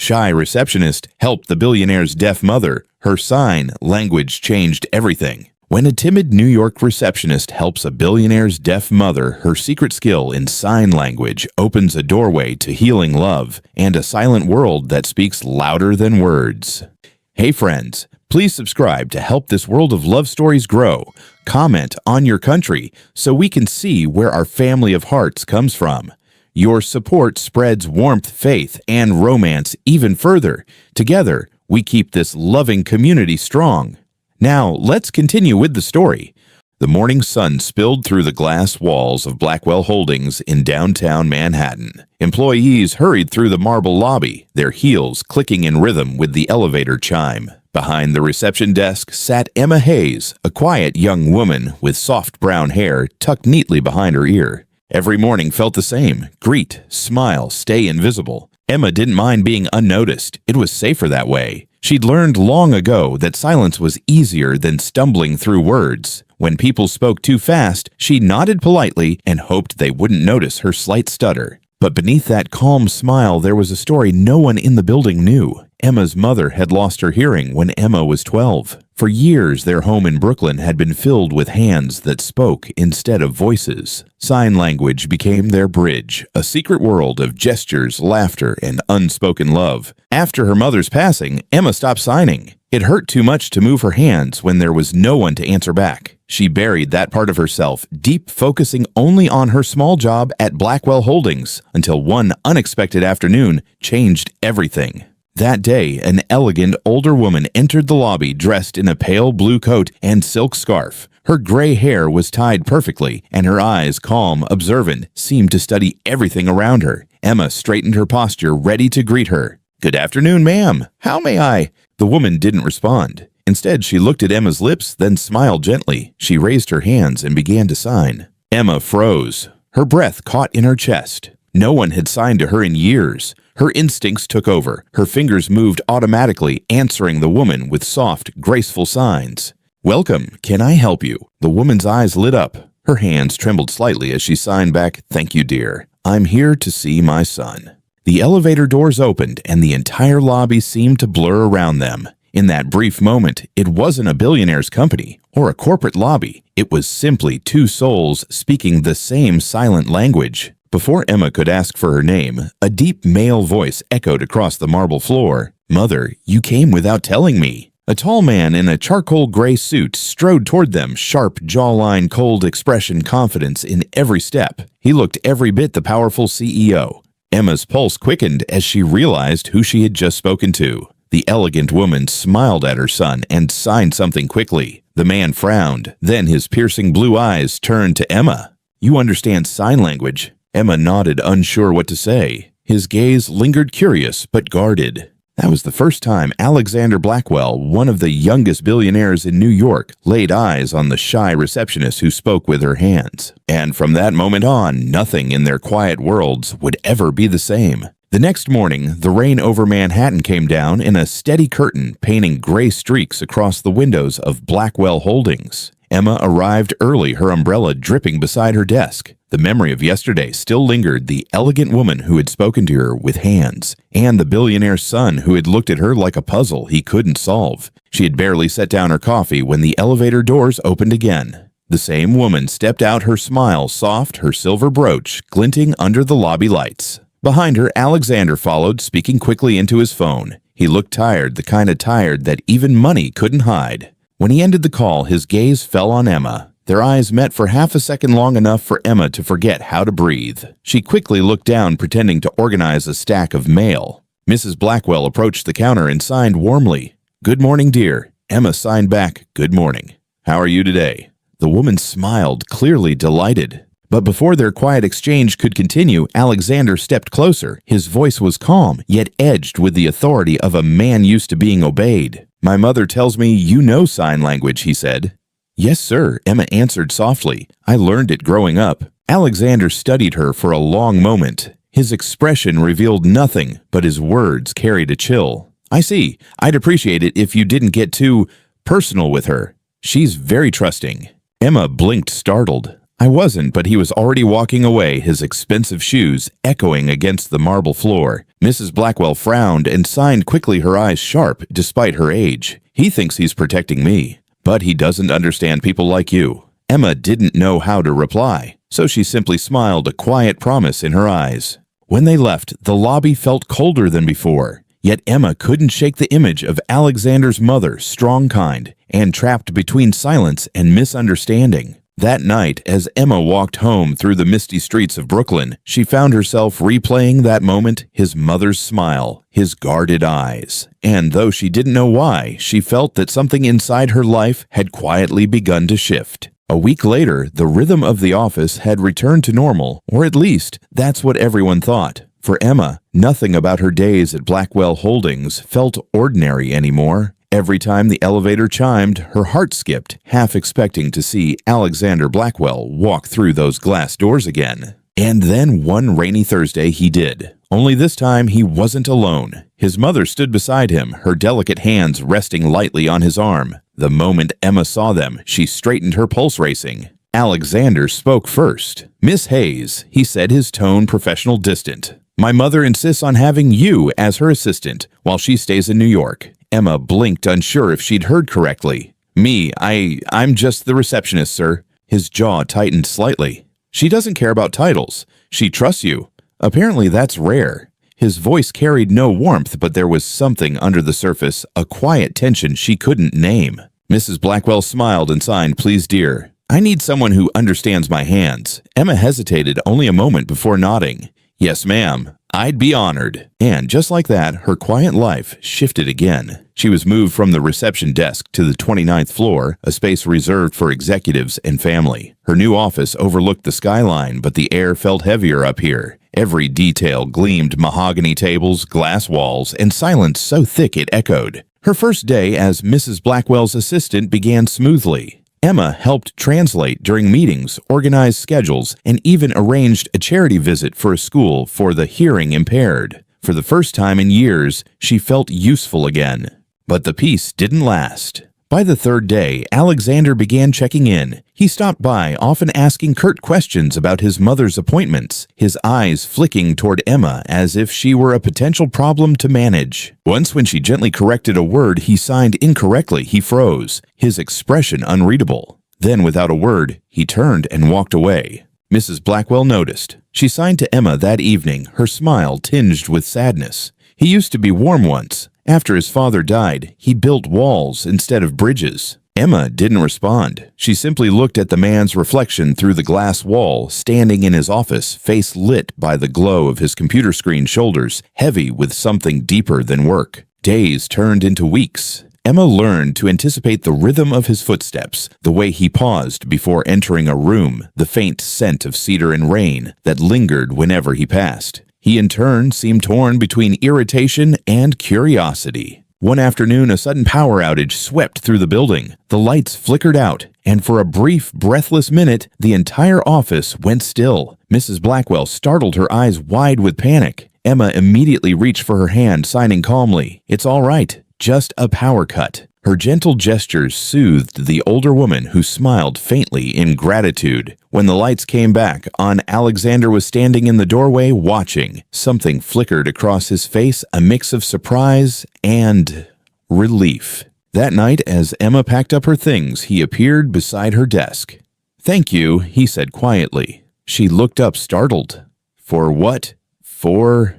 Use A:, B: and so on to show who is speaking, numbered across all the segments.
A: shy receptionist helped the billionaire's deaf mother. Her sign language changed everything. When a timid New York receptionist helps a billionaire's deaf mother, her secret skill in sign language opens a doorway to healing love and a silent world that speaks louder than words. Hey friends, please subscribe to help this world of love stories grow. Comment on your country so we can see where our family of hearts comes from. Your support spreads warmth, faith, and romance even further. Together, we keep this loving community strong. Now, let's continue with the story. The morning sun spilled through the glass walls of Blackwell Holdings in downtown Manhattan. Employees hurried through the marble lobby, their heels clicking in rhythm with the elevator chime. Behind the reception desk sat Emma Hayes, a quiet young woman with soft brown hair tucked neatly behind her ear. Every morning felt the same: greet, smile, stay invisible. Emma didn't mind being unnoticed. It was safer that way. She'd learned long ago that silence was easier than stumbling through words. When people spoke too fast, she nodded politely and hoped they wouldn't notice her slight stutter. But beneath that calm smile, there was a story no one in the building knew. Emma's mother had lost her hearing when Emma was 12. For years, their home in Brooklyn had been filled with hands that spoke instead of voices. Sign language became their bridge, a secret world of gestures, laughter, and unspoken love. After her mother's passing, Emma stopped signing. It hurt too much to move her hands when there was no one to answer back. She buried that part of herself deep, focusing only on her small job at Blackwell Holdings, until one unexpected afternoon changed everything. That day, an elegant older woman entered the lobby dressed in a pale blue coat and silk scarf. Her gray hair was tied perfectly, and her eyes, calm, observant, seemed to study everything around her. Emma straightened her posture, ready to greet her. "Good afternoon, ma'am. How may I?" The woman didn't respond. Instead, she looked at Emma's lips, then smiled gently. She raised her hands and began to sign. Emma froze. Her breath caught in her chest. No one had signed to her in years. Her instincts took over. Her fingers moved automatically, answering the woman with soft, graceful signs. "Welcome. Can I help you?" The woman's eyes lit up. Her hands trembled slightly as she signed back, "Thank you, dear. I'm here to see my son." The elevator doors opened, and the entire lobby seemed to blur around them. In that brief moment, it wasn't a billionaire's company or a corporate lobby. It was simply two souls speaking the same silent language. Before Emma could ask for her name, a deep male voice echoed across the marble floor. "Mother, you came without telling me." A tall man in a charcoal gray suit strode toward them, sharp jawline, cold expression, confidence in every step. He looked every bit the powerful CEO. Emma's pulse quickened as she realized who she had just spoken to. The elegant woman smiled at her son and signed something quickly. The man frowned. Then his piercing blue eyes turned to Emma. "You understand sign language?" Emma nodded, unsure what to say. His gaze lingered, curious but guarded. That was the first time Alexander Blackwell, one of the youngest billionaires in New York, laid eyes on the shy receptionist who spoke with her hands. And from that moment on, nothing in their quiet worlds would ever be the same. The next morning, the rain over Manhattan came down in a steady curtain, painting gray streaks across the windows of Blackwell Holdings. Emma arrived early, her umbrella dripping beside her desk. The memory of yesterday still lingered: the elegant woman who had spoken to her with hands, and the billionaire's son who had looked at her like a puzzle he couldn't solve. She had barely set down her coffee when the elevator doors opened again. The same woman stepped out, her smile soft, her silver brooch glinting under the lobby lights. Behind her, Alexander followed, speaking quickly into his phone. He looked tired, the kind of tired that even money couldn't hide. When he ended the call, his gaze fell on Emma. Their eyes met for half a second, long enough for Emma to forget how to breathe. She quickly looked down, pretending to organize a stack of mail. Mrs. Blackwell approached the counter and signed warmly. "Good morning, dear." Emma signed back, "Good morning. How are you today?" The woman smiled, clearly delighted. But before their quiet exchange could continue, Alexander stepped closer. His voice was calm, yet edged with the authority of a man used to being obeyed. "My mother tells me you know sign language," he said. "Yes, sir," Emma answered softly. "I learned it growing up." Alexander studied her for a long moment. His expression revealed nothing, but his words carried a chill. "I see. I'd appreciate it if you didn't get too personal with her. She's very trusting." Emma blinked, startled. I wasn't, but he was already walking away, his expensive shoes echoing against the marble floor. Mrs. Blackwell frowned and signed quickly, her eyes sharp despite her age. He thinks he's protecting me, but he doesn't understand people like you. Emma didn't know how to reply, so she simply smiled, a quiet promise in her eyes. When they left, the lobby felt colder than before. Yet Emma couldn't shake the image of Alexander's mother, strong, kind, and trapped between silence and misunderstanding. That night, as Emma walked home through the misty streets of Brooklyn, she found herself replaying that moment, his mother's smile, his guarded eyes. And though she didn't know why, she felt that something inside her life had quietly begun to shift. A week later, the rhythm of the office had returned to normal, or at least, that's what everyone thought. For Emma, nothing about her days at Blackwell Holdings felt ordinary anymore. Every time the elevator chimed, her heart skipped, half expecting to see Alexander Blackwell walk through those glass doors again. And then one rainy Thursday he did. Only this time he wasn't alone. His mother stood beside him, her delicate hands resting lightly on his arm. The moment Emma saw them, she straightened, her pulse racing. Alexander spoke first. "Miss Hayes," he said, his tone professional, distant. "My mother insists on having you as her assistant while she stays in New York." Emma blinked, unsure if she'd heard correctly. I'm just the receptionist, sir." His jaw tightened slightly. "She doesn't care about titles. She trusts you. Apparently that's rare." His voice carried no warmth, but there was something under the surface, a quiet tension she couldn't name. Mrs. Blackwell smiled and signed, "Please, dear. I need someone who understands my hands." Emma hesitated only a moment before nodding. "Yes, ma'am. I'd be honored." And just like that, her quiet life shifted again. She was moved from the reception desk to the 29th floor, a space reserved for executives and family. Her new office overlooked the skyline, but the air felt heavier up here. Every detail gleamed: mahogany tables, glass walls, and silence so thick it echoed. Her first day as Mrs. Blackwell's assistant began smoothly. Emma helped translate during meetings, organized schedules, and even arranged a charity visit for a school for the hearing impaired. For the first time in years, she felt useful again. But the peace didn't last. By the third day, Alexander began checking in. He stopped by, often asking curt questions about his mother's appointments, his eyes flicking toward Emma as if she were a potential problem to manage. Once, when she gently corrected a word he signed incorrectly, he froze, his expression unreadable. Then, without a word, he turned and walked away. Mrs. Blackwell noticed. She signed to Emma that evening, her smile tinged with sadness. He used to be warm once. After his father died, he built walls instead of bridges. Emma didn't respond. She simply looked at the man's reflection through the glass wall, standing in his office, face lit by the glow of his computer screen, shoulders heavy with something deeper than work. Days turned into weeks. Emma learned to anticipate the rhythm of his footsteps, the way he paused before entering a room, the faint scent of cedar and rain that lingered whenever he passed. He in turn seemed torn between irritation and curiosity. One afternoon, a sudden power outage swept through the building. The lights flickered out, and for a brief, breathless minute, the entire office went still. Mrs. Blackwell startled, her eyes wide with panic. Emma immediately reached for her hand, signing calmly, "It's all right. Just a power cut." Her gentle gestures soothed the older woman, who smiled faintly in gratitude. When the lights came back on, Alexander was standing in the doorway watching. Something flickered across his face, a mix of surprise and relief. That night, as Emma packed up her things, he appeared beside her desk. "Thank you," he said quietly. She looked up, startled. "For what?" "For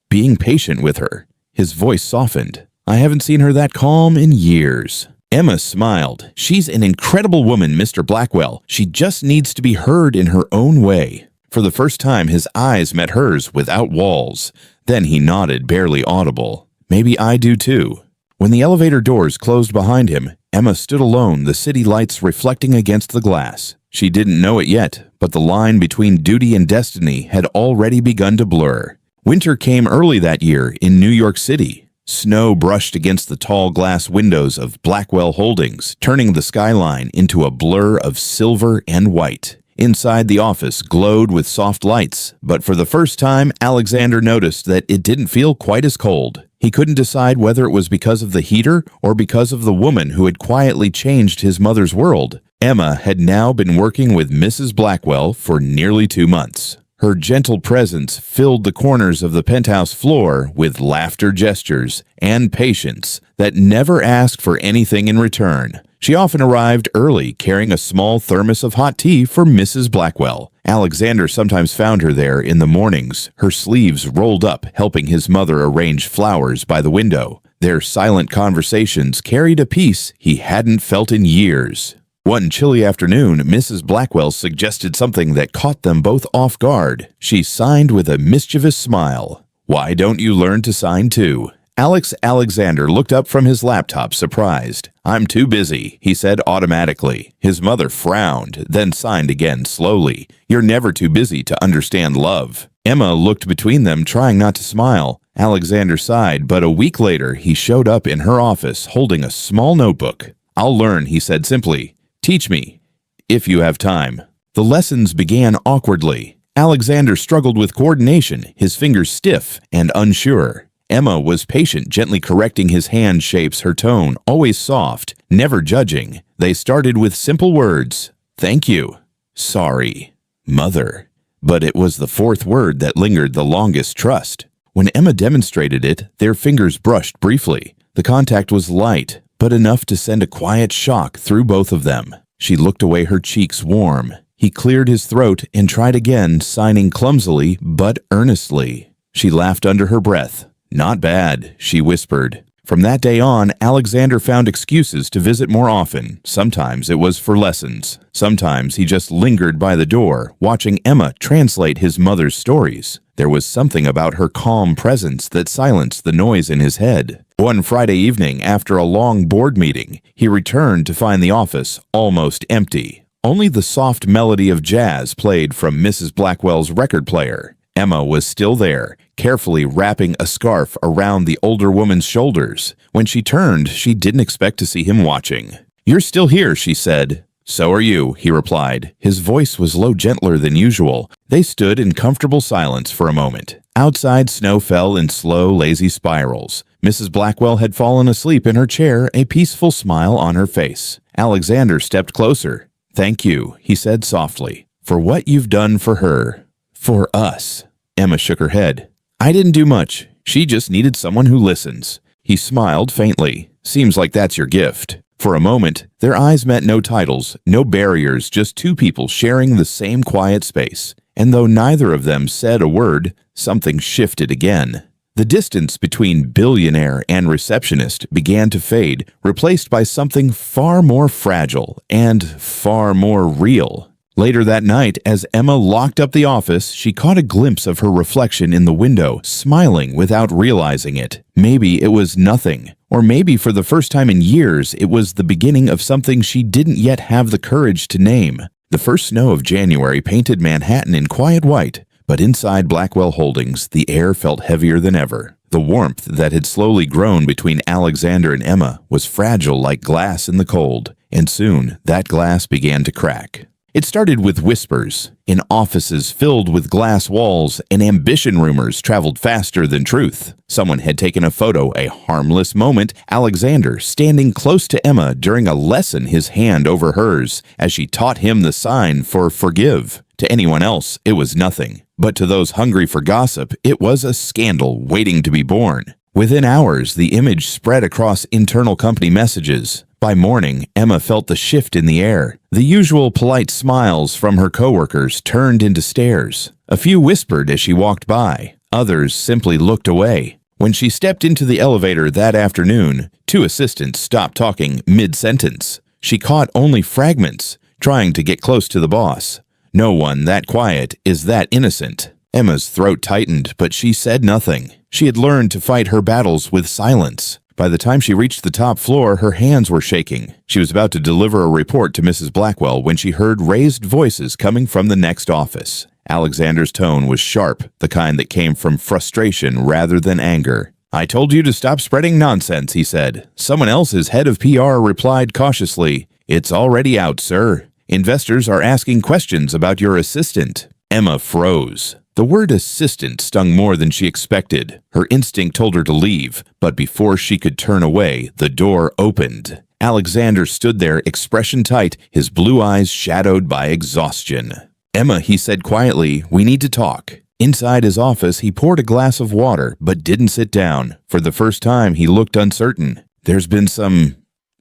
A: being patient with her." His voice softened. "I haven't seen her that calm in years." Emma smiled. "She's an incredible woman, Mr. Blackwell. She just needs to be heard in her own way." For the first time, his eyes met hers without walls. Then he nodded, barely audible. "Maybe I do too." When the elevator doors closed behind him, Emma stood alone, the city lights reflecting against the glass. She didn't know it yet, but the line between duty and destiny had already begun to blur. Winter came early that year in New York City. Snow brushed against the tall glass windows of Blackwell Holdings, turning the skyline into a blur of silver and white. Inside, the office glowed with soft lights, but for the first time, Alexander noticed that it didn't feel quite as cold. He couldn't decide whether it was because of the heater or because of the woman who had quietly changed his mother's world. Emma had now been working with Mrs. Blackwell for nearly 2 months. Her gentle presence filled the corners of the penthouse floor with laughter gestures and patience that never asked for anything in return. She often arrived early, carrying a small thermos of hot tea for Mrs. Blackwell. Alexander sometimes found her there in the mornings, her sleeves rolled up, helping his mother arrange flowers by the window. Their silent conversations carried a peace he hadn't felt in years. One chilly afternoon, Mrs. Blackwell suggested something that caught them both off guard. She signed with a mischievous smile. "Why don't you learn to sign too?" Alexander looked up from his laptop, surprised. "I'm too busy," he said automatically. His mother frowned, then signed again slowly. "You're never too busy to understand love." Emma looked between them, trying not to smile. Alexander sighed, but a week later he showed up in her office holding a small notebook. "I'll learn," he said simply. "Teach me, if you have time." The lessons began awkwardly. Alexander struggled with coordination, his fingers stiff and unsure. Emma was patient, gently correcting his hand shapes, her tone always soft, never judging. They started with simple words: "Thank you," "Sorry," "Mother." But it was the fourth word that lingered the longest: trust. When Emma demonstrated it, their fingers brushed briefly. The contact was light, but enough to send a quiet shock through both of them. She looked away, her cheeks warm. He cleared his throat and tried again, signing clumsily but earnestly. She laughed under her breath. "Not bad," she whispered. From that day on, Alexander found excuses to visit more often. Sometimes it was for lessons. Sometimes he just lingered by the door, watching Emma translate his mother's stories. There was something about her calm presence that silenced the noise in his head. One Friday evening, after a long board meeting, he returned to find the office almost empty. Only the soft melody of jazz played from Mrs. Blackwell's record player. Emma was still there, carefully wrapping a scarf around the older woman's shoulders. When she turned, she didn't expect to see him watching. "You're still here," she said. "So are you," he replied. His voice was low, gentler than usual. They stood in comfortable silence for a moment. Outside, snow fell in slow, lazy spirals. Mrs. Blackwell had fallen asleep in her chair, a peaceful smile on her face. Alexander stepped closer. "Thank you," he said softly, "for what you've done for her. For us." Emma shook her head. "I didn't do much. She just needed someone who listens." He smiled faintly. "Seems like that's your gift." For a moment, their eyes met, no titles, no barriers, just two people sharing the same quiet space. And though neither of them said a word, something shifted again. The distance between billionaire and receptionist began to fade, replaced by something far more fragile and far more real. Later that night, as Emma locked up the office, she caught a glimpse of her reflection in the window, smiling without realizing it. Maybe it was nothing, or maybe for the first time in years, it was the beginning of something she didn't yet have the courage to name. The first snow of January painted Manhattan in quiet white, but inside Blackwell Holdings, the air felt heavier than ever. The warmth that had slowly grown between Alexander and Emma was fragile like glass in the cold, and soon that glass began to crack. It started with whispers. In offices filled with glass walls, and ambition rumors traveled faster than truth. Someone had taken a photo, a harmless moment, Alexander standing close to Emma during a lesson, his hand over hers, as she taught him the sign for forgive. To anyone else, it was nothing. But to those hungry for gossip, it was a scandal waiting to be born. Within hours, the image spread across internal company messages. By morning, Emma felt the shift in the air. The usual polite smiles from her coworkers turned into stares. A few whispered as she walked by. Others simply looked away. When she stepped into the elevator that afternoon, two assistants stopped talking mid-sentence. She caught only fragments, trying to get close to the boss. No one that quiet is that innocent. Emma's throat tightened, but she said nothing. She had learned to fight her battles with silence. By the time she reached the top floor, her hands were shaking. She was about to deliver a report to Mrs. Blackwell when she heard raised voices coming from the next office. Alexander's tone was sharp, the kind that came from frustration rather than anger. "I told you to stop spreading nonsense," he said. Someone else's head of PR replied cautiously, "It's already out, sir. Investors are asking questions about your assistant." Emma froze. The word assistant stung more than she expected. Her instinct told her to leave, but before she could turn away, the door opened. Alexander stood there, expression tight, his blue eyes shadowed by exhaustion. "Emma," he said quietly, "we need to talk." Inside his office, he poured a glass of water, but didn't sit down. For the first time, he looked uncertain. "There's been some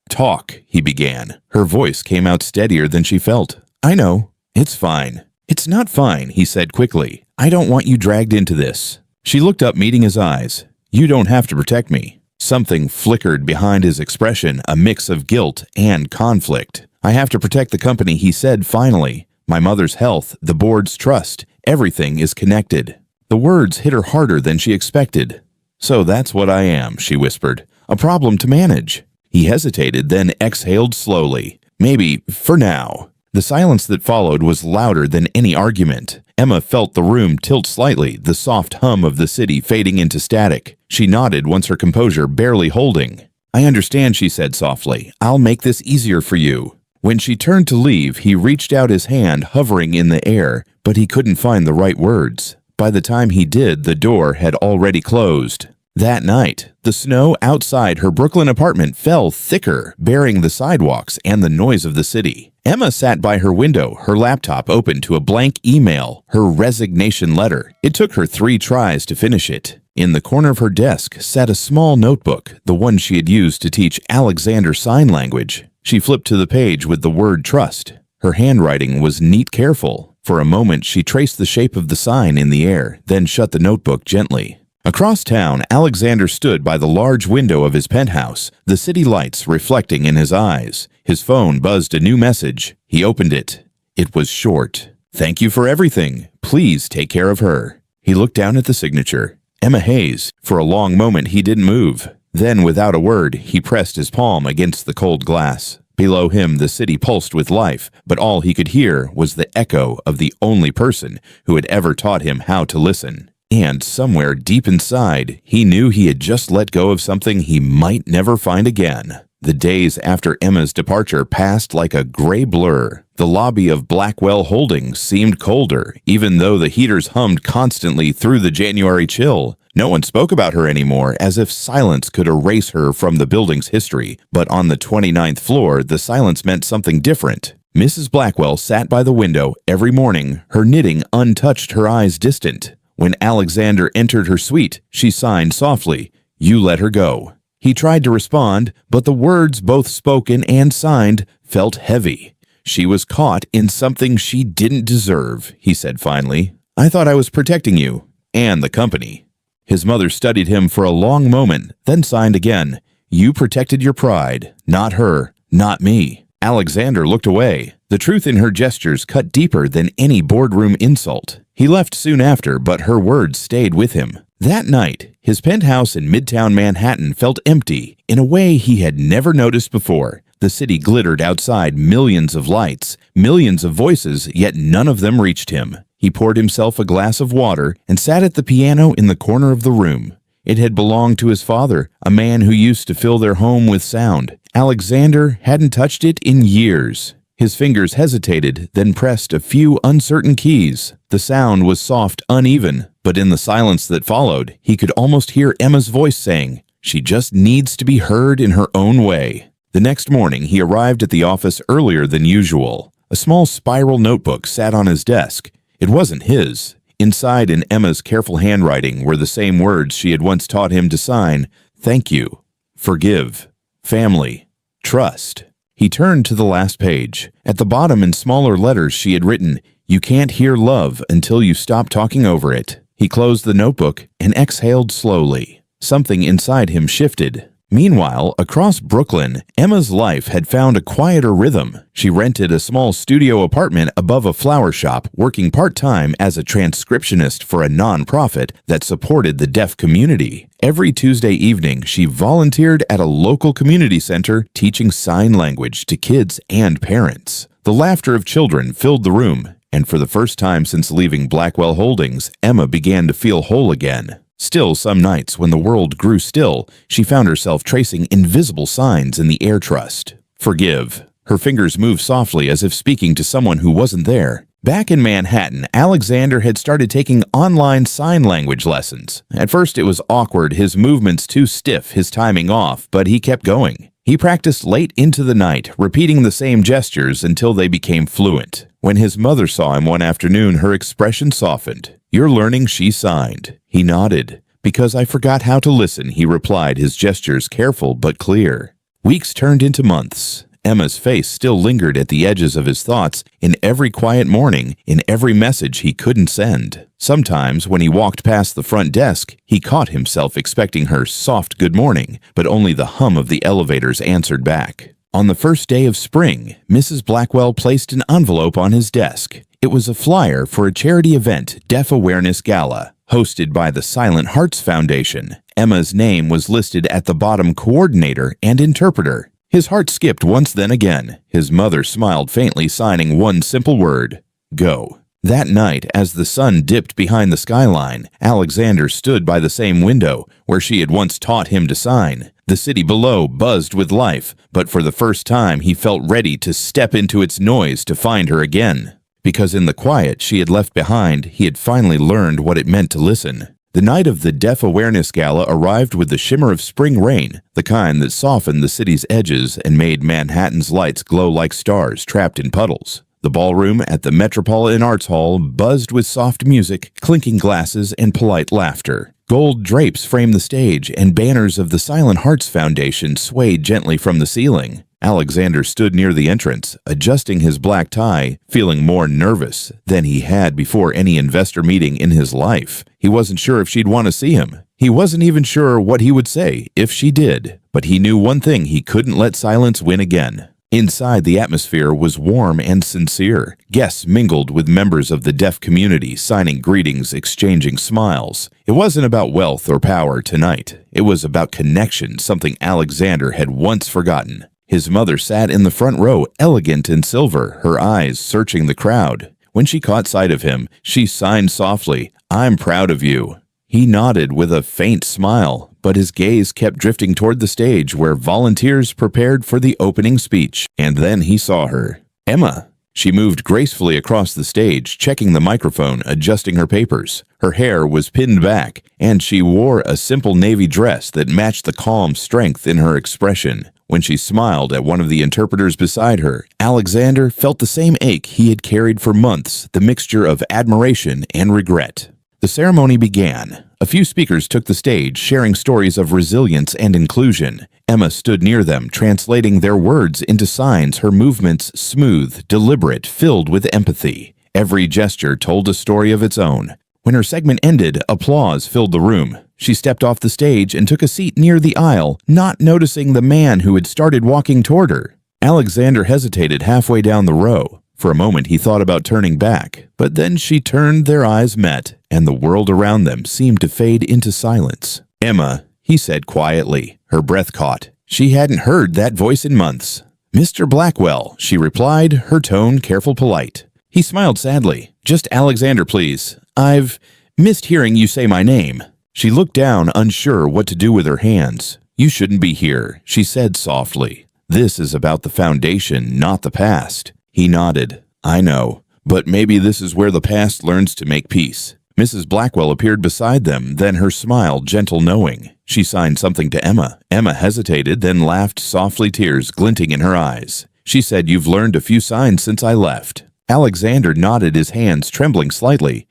A: talk," he began. Her voice came out steadier than she felt. "I know. It's fine." "It's not fine," he said quickly. "I don't want you dragged into this." She looked up, meeting his eyes. "You don't have to protect me." Something flickered behind his expression, a mix of guilt and conflict. "I have to protect the company," he said finally. "My mother's health, the board's trust, everything is connected." The words hit her harder than she expected. "So that's what I am," she whispered. "A problem to manage." He hesitated, then exhaled slowly. "Maybe, for now." The silence that followed was louder than any argument. Emma felt the room tilt slightly, the soft hum of the city fading into static. She nodded, once her composure barely holding. "I understand," she said softly. "I'll make this easier for you." When she turned to leave, he reached out his hand, hovering in the air, but he couldn't find the right words. By the time he did, the door had already closed. That night, the snow outside her Brooklyn apartment fell thicker, burying the sidewalks and the noise of the city. Emma sat by her window, her laptop open to a blank email, her resignation letter. It took her 3 tries to finish it. In the corner of her desk sat a small notebook, the one she had used to teach Alexander sign language. She flipped to the page with the word trust. Her handwriting was neat, careful. For a moment, she traced the shape of the sign in the air, then shut the notebook gently. Across town, Alexander stood by the large window of his penthouse, the city lights reflecting in his eyes. His phone buzzed a new message. He opened it. It was short. "Thank you for everything. Please take care of her." He looked down at the signature. Emma Hayes. For a long moment, he didn't move. Then, without a word, he pressed his palm against the cold glass. Below him, the city pulsed with life, but all he could hear was the echo of the only person who had ever taught him how to listen. And somewhere deep inside, he knew he had just let go of something he might never find again. The days after Emma's departure passed like a gray blur. The lobby of Blackwell Holdings seemed colder, even though the heaters hummed constantly through the January chill. No one spoke about her anymore, as if silence could erase her from the building's history. But on the 29th floor, the silence meant something different. Mrs. Blackwell sat by the window every morning, her knitting untouched, her eyes distant. When Alexander entered her suite, she signed softly, "You let her go." He tried to respond, but the words, both spoken and signed, felt heavy. "She was caught in something she didn't deserve," he said finally. "I thought I was protecting you and the company." His mother studied him for a long moment, then signed again. "You protected your pride, not her, not me." Alexander looked away. The truth in her gestures cut deeper than any boardroom insult. He left soon after, but her words stayed with him. That night, his penthouse in Midtown Manhattan felt empty in a way he had never noticed before. The city glittered outside, millions of lights, millions of voices, yet none of them reached him. He poured himself a glass of water and sat at the piano in the corner of the room. It had belonged to his father, a man who used to fill their home with sound. Alexander hadn't touched it in years. His fingers hesitated, then pressed a few uncertain keys. The sound was soft, uneven, but in the silence that followed, he could almost hear Emma's voice saying, "She just needs to be heard in her own way." The next morning, he arrived at the office earlier than usual. A small spiral notebook sat on his desk. It wasn't his. Inside, in Emma's careful handwriting, were the same words she had once taught him to sign: "Thank you," "Forgive," "Family," "Trust." He turned to the last page. At the bottom, in smaller letters, she had written, "You can't hear love until you stop talking over it." He closed the notebook and exhaled slowly. Something inside him shifted. Meanwhile, across Brooklyn, Emma's life had found a quieter rhythm. She rented a small studio apartment above a flower shop, working part-time as a transcriptionist for a non-profit that supported the deaf community. Every Tuesday evening, she volunteered at a local community center, teaching sign language to kids and parents. The laughter of children filled the room, and for the first time since leaving Blackwell Holdings, Emma began to feel whole again. Still, some nights, when the world grew still, she found herself tracing invisible signs in the air trust. "Forgive." Her fingers moved softly, as if speaking to someone who wasn't there. Back in Manhattan, Alexander had started taking online sign language lessons. At first it was awkward, his movements too stiff, his timing off, but he kept going. He practiced late into the night, repeating the same gestures until they became fluent. When his mother saw him one afternoon, her expression softened. "You're learning," she signed. He nodded. "Because I forgot how to listen," he replied, his gestures careful but clear. Weeks turned into months. Emma's face still lingered at the edges of his thoughts in every quiet morning, in every message he couldn't send. Sometimes, when he walked past the front desk, he caught himself expecting her soft good morning, but only the hum of the elevators answered back. On the first day of spring, Mrs. Blackwell placed an envelope on his desk. It was a flyer for a charity event, Deaf Awareness Gala, hosted by the Silent Hearts Foundation. Emma's name was listed at the bottom, coordinator and interpreter. His heart skipped once, then again. His mother smiled faintly, signing one simple word: go. That night, as the sun dipped behind the skyline, Alexander stood by the same window where she had once taught him to sign. The city below buzzed with life, but for the first time he felt ready to step into its noise to find her again. Because in the quiet she had left behind, he had finally learned what it meant to listen. The night of the Deaf Awareness Gala arrived with the shimmer of spring rain, the kind that softened the city's edges and made Manhattan's lights glow like stars trapped in puddles. The ballroom at the Metropolitan Arts Hall buzzed with soft music, clinking glasses, and polite laughter. Gold drapes framed the stage, and banners of the Silent Hearts Foundation swayed gently from the ceiling. Alexander stood near the entrance, adjusting his black tie, feeling more nervous than he had before any investor meeting in his life. He wasn't sure if she'd want to see him. He wasn't even sure what he would say if she did. But he knew one thing: he couldn't let silence win again. Inside, the atmosphere was warm and sincere. Guests mingled with members of the deaf community, signing greetings, exchanging smiles. It wasn't about wealth or power tonight. It was about connection, something Alexander had once forgotten. His mother sat in the front row, elegant in silver, her eyes searching the crowd. When she caught sight of him, she signed softly, "I'm proud of you." He nodded with a faint smile, but his gaze kept drifting toward the stage where volunteers prepared for the opening speech. And then he saw her. Emma. She moved gracefully across the stage, checking the microphone, adjusting her papers. Her hair was pinned back, and she wore a simple navy dress that matched the calm strength in her expression. When she smiled at one of the interpreters beside her, Alexander felt the same ache he had carried for months, the mixture of admiration and regret. The ceremony began. A few speakers took the stage, sharing stories of resilience and inclusion. Emma stood near them, translating their words into signs, her movements smooth, deliberate, filled with empathy. Every gesture told a story of its own. When her segment ended, applause filled the room. She stepped off the stage and took a seat near the aisle, not noticing the man who had started walking toward her. Alexander hesitated halfway down the row. For a moment he thought about turning back, but then she turned, their eyes met, and the world around them seemed to fade into silence. "Emma," he said quietly. Her breath caught. She hadn't heard that voice in months. "Mr. Blackwell," she replied, her tone careful, polite. He smiled sadly. "Just Alexander, please. I've missed hearing you say my name." She looked down, unsure what to do with her hands. "You shouldn't be here," she said softly. "This is about the foundation, not the past." He nodded. "I know, but maybe this is where the past learns to make peace." Mrs. Blackwell appeared beside them, then her smile gentle, knowing. She signed something to Emma. Emma hesitated, then laughed softly, tears glinting in her eyes. She said, "You've learned a few signs since I left." Alexander nodded, his hands trembling slightly.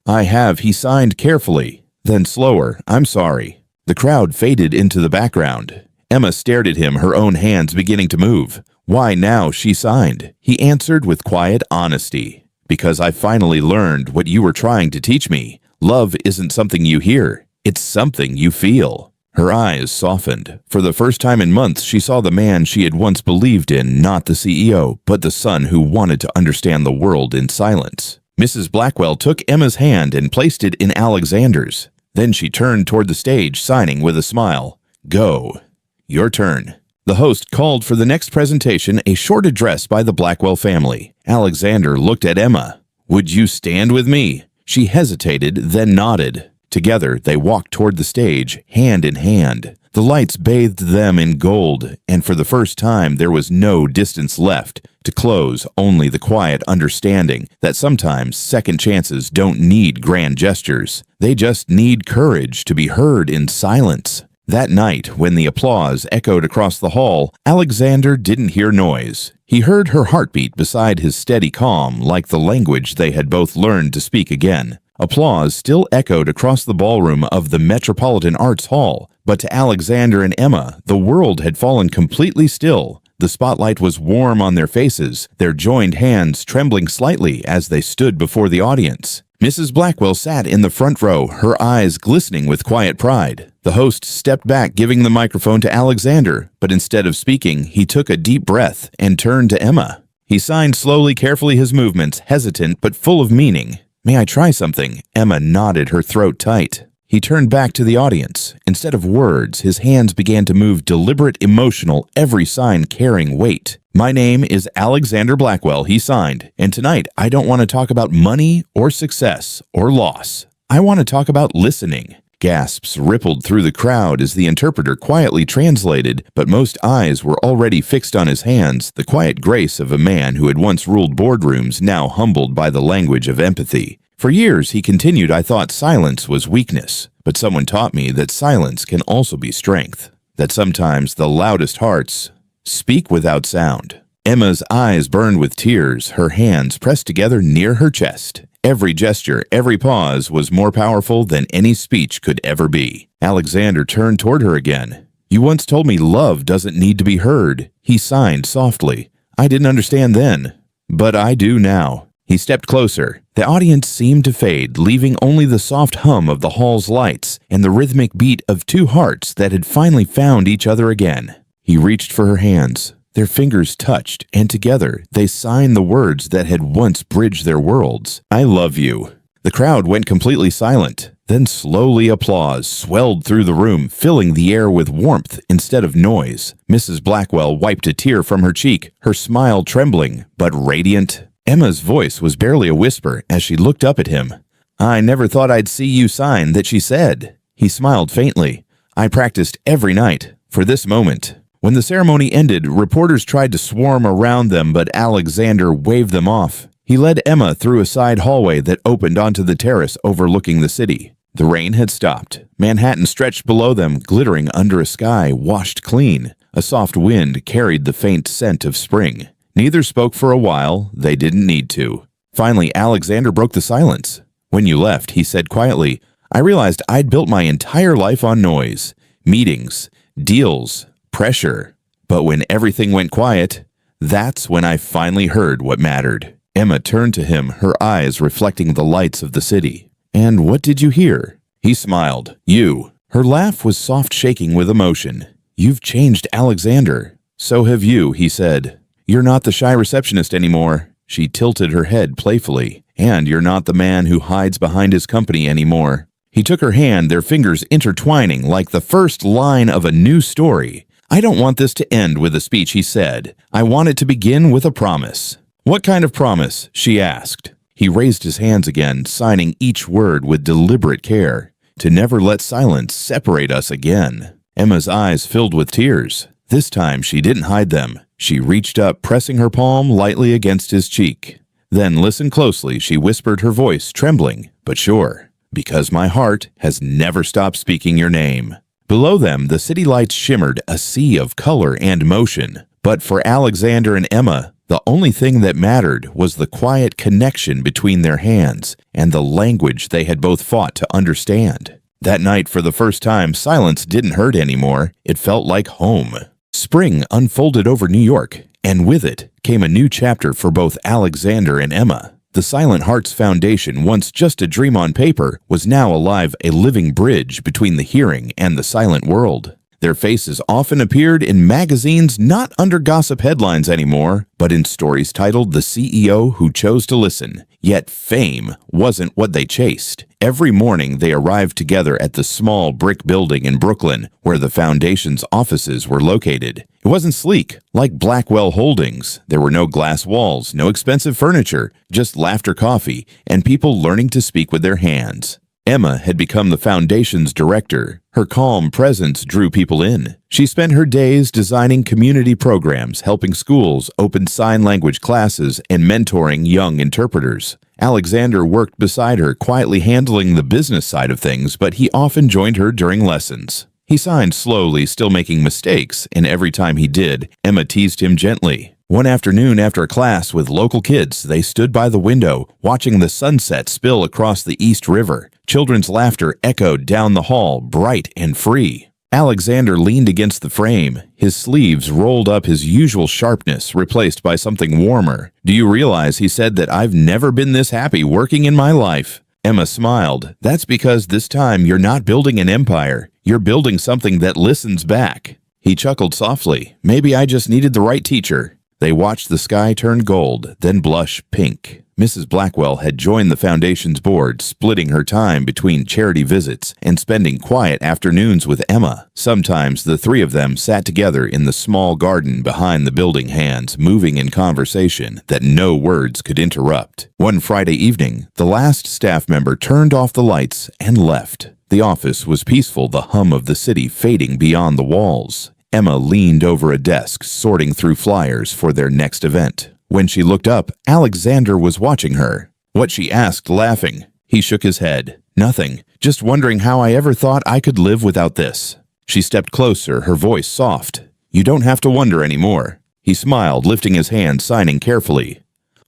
A: "I have," he signed carefully. Then slower, "I'm sorry." The crowd faded into the background. Emma stared at him, her own hands beginning to move. "Why now?" she signed. He answered with quiet honesty. "Because I finally learned what you were trying to teach me. Love isn't something you hear. It's something you feel." Her eyes softened. For the first time in months, she saw the man she had once believed in, not the CEO, but the son who wanted to understand the world in silence. Mrs. Blackwell took Emma's hand and placed it in Alexander's. Then she turned toward the stage, signing with a smile. "Go. Your turn." The host called for the next presentation, a short address by the Blackwell family. Alexander looked at Emma. "Would you stand with me?" She hesitated, then nodded. Together, they walked toward the stage, hand in hand. The lights bathed them in gold, and for the first time there was no distance left. To close, only the quiet understanding that sometimes second chances don't need grand gestures. They just need courage to be heard in silence. That night, when the applause echoed across the hall, Alexander didn't hear noise. He heard her heartbeat beside his steady calm, like the language they had both learned to speak again. Applause still echoed across the ballroom of the Metropolitan Arts Hall, but to Alexander and Emma, the world had fallen completely still. The spotlight was warm on their faces, their joined hands trembling slightly as they stood before the audience. Mrs. Blackwell sat in the front row, her eyes glistening with quiet pride. The host stepped back, giving the microphone to Alexander, but instead of speaking, he took a deep breath and turned to Emma. He signed slowly, carefully his movements, hesitant but full of meaning. "May I try something?" Emma nodded, her throat tight. He turned back to the audience. Instead of words, his hands began to move, deliberate, emotional, every sign carrying weight. "My name is Alexander Blackwell," he signed, "and tonight I don't want to talk about money or success or loss. I want to talk about listening." Gasps rippled through the crowd as the interpreter quietly translated, but most eyes were already fixed on his hands, the quiet grace of a man who had once ruled boardrooms, now humbled by the language of empathy. "For years," he continued, "I thought silence was weakness, but someone taught me that silence can also be strength, that sometimes the loudest hearts speak without sound." Emma's eyes burned with tears, her hands pressed together near her chest. Every gesture, every pause was more powerful than any speech could ever be. Alexander turned toward her again. "You once told me love doesn't need to be heard," he signed softly. "I didn't understand then, but I do now." He stepped closer. The audience seemed to fade, leaving only the soft hum of the hall's lights and the rhythmic beat of two hearts that had finally found each other again. He reached for her hands. Their fingers touched, and together they signed the words that had once bridged their worlds. "I love you." The crowd went completely silent. Then slowly applause swelled through the room, filling the air with warmth instead of noise. Mrs. Blackwell wiped a tear from her cheek, her smile trembling, but radiant. Emma's voice was barely a whisper as she looked up at him. "I never thought I'd see you sign that," she said. He smiled faintly. "I practiced every night for this moment." When the ceremony ended, reporters tried to swarm around them, but Alexander waved them off. He led Emma through a side hallway that opened onto the terrace overlooking the city. The rain had stopped. Manhattan stretched below them, glittering under a sky washed clean. A soft wind carried the faint scent of spring. Neither spoke for a while. They didn't need to. Finally, Alexander broke the silence. "When you left," he said quietly, "I realized I'd built my entire life on noise, meetings, deals, pressure. But when everything went quiet, that's when I finally heard what mattered." Emma turned to him, her eyes reflecting the lights of the city. "And what did you hear?" He smiled. "You." Her laugh was soft, shaking with emotion. "You've changed, Alexander." "So have you," he said. "You're not the shy receptionist anymore." She tilted her head playfully. "And you're not the man who hides behind his company anymore." He took her hand, their fingers intertwining like the first line of a new story. "I don't want this to end with a speech," he said. "I want it to begin with a promise." "What kind of promise?" she asked. He raised his hands again, signing each word with deliberate care. "To never let silence separate us again." Emma's eyes filled with tears. This time she didn't hide them. She reached up, pressing her palm lightly against his cheek. "Then listen closely," she whispered, her voice trembling, but sure. "Because my heart has never stopped speaking your name." Below them, the city lights shimmered, a sea of color and motion. But for Alexander and Emma, the only thing that mattered was the quiet connection between their hands and the language they had both fought to understand. That night, for the first time, silence didn't hurt anymore. It felt like home. Spring unfolded over New York, and with it came a new chapter for both Alexander and Emma. The Silent Hearts Foundation, once just a dream on paper, was now alive, a living bridge between the hearing and the silent world. Their faces often appeared in magazines, not under gossip headlines anymore, but in stories titled "The CEO Who Chose to Listen." Yet fame wasn't what they chased. Every morning they arrived together at the small brick building in Brooklyn where the foundation's offices were located. It wasn't sleek, like Blackwell Holdings. There were no glass walls, no expensive furniture, just laughter, coffee, and people learning to speak with their hands. Emma had become the foundation's director. Her calm presence drew people in. She spent her days designing community programs, helping schools, open sign language classes, and mentoring young interpreters. Alexander worked beside her, quietly handling the business side of things, but he often joined her during lessons. He signed slowly, still making mistakes, and every time he did, Emma teased him gently. One afternoon after class with local kids, they stood by the window, watching the sunset spill across the East River. Children's laughter echoed down the hall, bright and free. Alexander leaned against the frame, his sleeves rolled up, his usual sharpness replaced by something warmer. "Do you realize," he said, "that I've never been this happy working in my life?" Emma smiled. "That's because this time you're not building an empire. You're building something that listens back." He chuckled softly. "Maybe I just needed the right teacher." They watched the sky turn gold, then blush pink. Mrs. Blackwell had joined the foundation's board, splitting her time between charity visits and spending quiet afternoons with Emma. Sometimes the three of them sat together in the small garden behind the building hands, moving in conversation that no words could interrupt. One Friday evening, the last staff member turned off the lights and left. The office was peaceful, the hum of the city fading beyond the walls. Emma leaned over a desk, sorting through flyers for their next event. When she looked up, Alexander was watching her. "What?" she asked, laughing. He shook his head. "Nothing. Just wondering how I ever thought I could live without this." She stepped closer, her voice soft. "You don't have to wonder anymore." He smiled, lifting his hand, signing carefully.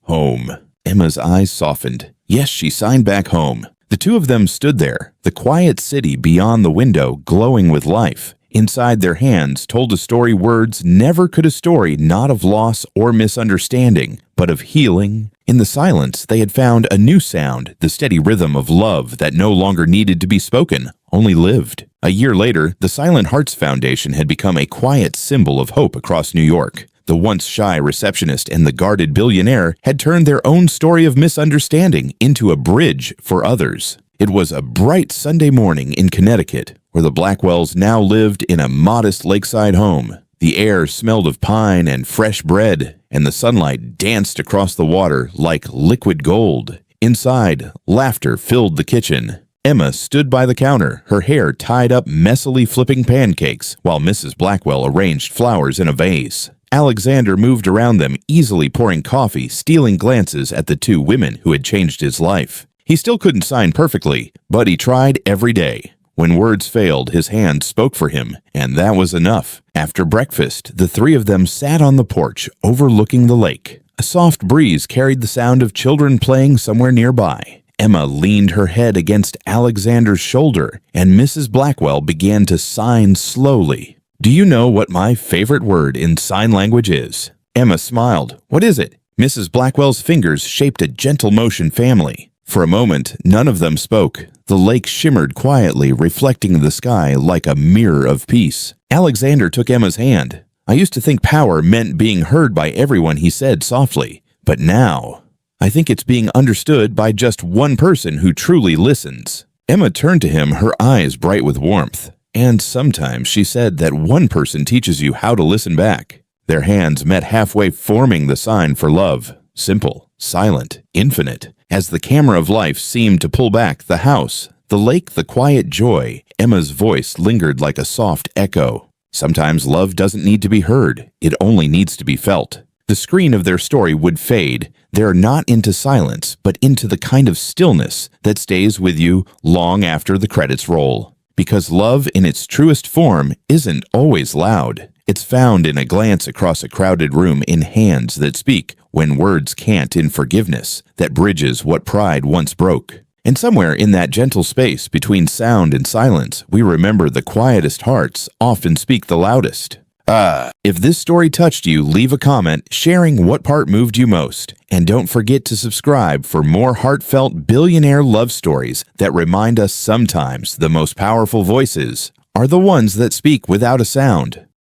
A: "Home." Emma's eyes softened. Yes, she signed back home. The two of them stood there, the quiet city beyond the window glowing with life. Inside their hands told a story words never could, a story not of loss or misunderstanding, but of healing. In the silence, they had found a new sound, the steady rhythm of love that no longer needed to be spoken, only lived. A year later, the Silent Hearts Foundation had become a quiet symbol of hope across New York. The once shy receptionist and the guarded billionaire had turned their own story of misunderstanding into a bridge for others. It was a bright Sunday morning in Connecticut, where the Blackwells now lived in a modest lakeside home. The air smelled of pine and fresh bread, and the sunlight danced across the water like liquid gold. Inside, laughter filled the kitchen. Emma stood by the counter, her hair tied up, messily flipping pancakes, while Mrs. Blackwell arranged flowers in a vase. Alexander moved around them, easily pouring coffee, stealing glances at the two women who had changed his life. He still couldn't sign perfectly, but he tried every day. When words failed, his hand spoke for him, and that was enough. After breakfast, the three of them sat on the porch, overlooking the lake. A soft breeze carried the sound of children playing somewhere nearby. Emma leaned her head against Alexander's shoulder, and Mrs. Blackwell began to sign slowly. "Do you know what my favorite word in sign language is?" Emma smiled. "What is it?" Mrs. Blackwell's fingers shaped a gentle motion family. For a moment, none of them spoke. The lake shimmered quietly, reflecting the sky like a mirror of peace. Alexander took Emma's hand. "I used to think power meant being heard by everyone," he said softly. "But now, I think it's being understood by just one person who truly listens." Emma turned to him, her eyes bright with warmth. "And sometimes," she said, "that one person teaches you how to listen back." Their hands met halfway, forming the sign for love. Simple, silent, infinite. As the camera of life seemed to pull back, the house, the lake, the quiet joy, Emma's voice lingered like a soft echo. Sometimes love doesn't need to be heard, it only needs to be felt. The screen of their story would fade. They're not into silence, but into the kind of stillness that stays with you long after the credits roll. Because love in its truest form isn't always loud. It's found in a glance across a crowded room, in hands that speak when words can't, in forgiveness that bridges what pride once broke. And somewhere in that gentle space between sound and silence, we remember the quietest hearts often speak the loudest. If this story touched you, leave a comment sharing what part moved you most. And don't forget to subscribe for more heartfelt billionaire love stories that remind us sometimes the most powerful voices are the ones that speak without a sound.